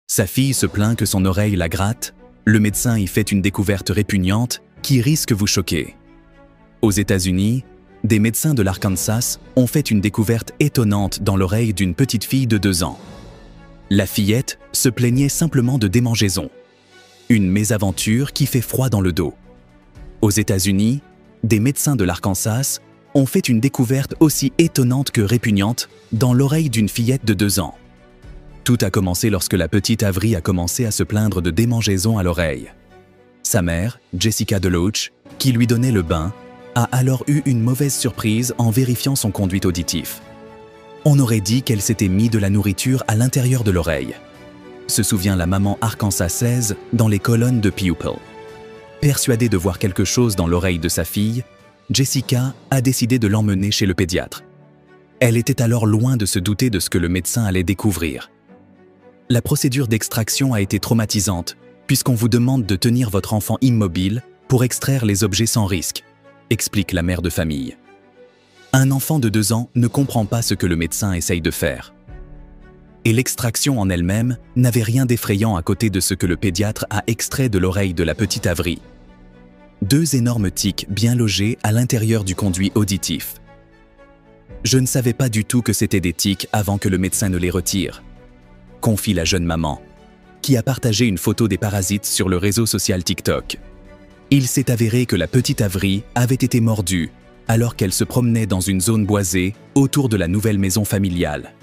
Sa fille se plaint que son oreille la gratte. Le médecin y fait une découverte répugnante qui risque de vous choquer. Aux États-Unis, des médecins de l'Arkansas ont fait une découverte étonnante dans l'oreille d'une petite fille de 2 ans. La fillette se plaignait simplement de démangeaison. Une mésaventure qui fait froid dans le dos. Aux États-Unis, des médecins de l'Arkansas ont fait une découverte aussi étonnante que répugnante dans l'oreille d'une fillette de 2 ans. Tout a commencé lorsque la petite Avery a commencé à se plaindre de démangeaison à l'oreille. Sa mère, Jessica DeLoach, qui lui donnait le bain, a alors eu une mauvaise surprise en vérifiant son conduit auditif. On aurait dit qu'elle s'était mis de la nourriture à l'intérieur de l'oreille, se souvient la maman arkansasaise dans les colonnes de People. Persuadée de voir quelque chose dans l'oreille de sa fille, Jessica a décidé de l'emmener chez le pédiatre. Elle était alors loin de se douter de ce que le médecin allait découvrir. La procédure d'extraction a été traumatisante, puisqu'on vous demande de tenir votre enfant immobile pour extraire les objets sans risque, explique la mère de famille. Un enfant de 2 ans ne comprend pas ce que le médecin essaye de faire. Et l'extraction en elle-même n'avait rien d'effrayant à côté de ce que le pédiatre a extrait de l'oreille de la petite Avery. 2 énormes tiques bien logés à l'intérieur du conduit auditif. Je ne savais pas du tout que c'était des tiques avant que le médecin ne les retire, confie la jeune maman, qui a partagé une photo des parasites sur le réseau social TikTok. Il s'est avéré que la petite Avery avait été mordue alors qu'elle se promenait dans une zone boisée autour de la nouvelle maison familiale.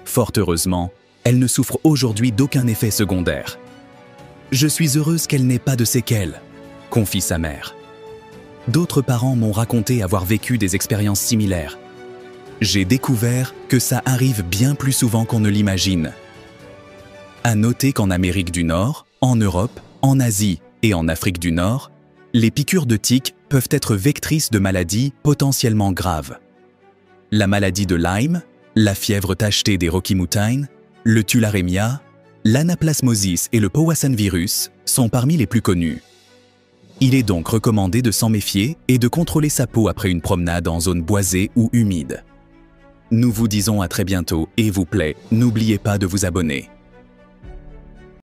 Fort heureusement, elle ne souffre aujourd'hui d'aucun effet secondaire. « Je suis heureuse qu'elle n'ait pas de séquelles », confie sa mère. D'autres parents m'ont raconté avoir vécu des expériences similaires. J'ai découvert que ça arrive bien plus souvent qu'on ne l'imagine. À noter qu'en Amérique du Nord, en Europe, en Asie et en Afrique du Nord, les piqûres de tiques peuvent être vectrices de maladies potentiellement graves. La maladie de Lyme, la fièvre tachetée des Rocky Mountains, le tularemia, l'anaplasmosis et le Powassan virus sont parmi les plus connus. Il est donc recommandé de s'en méfier et de contrôler sa peau après une promenade en zone boisée ou humide. Nous vous disons à très bientôt et vous plaît, n'oubliez pas de vous abonner.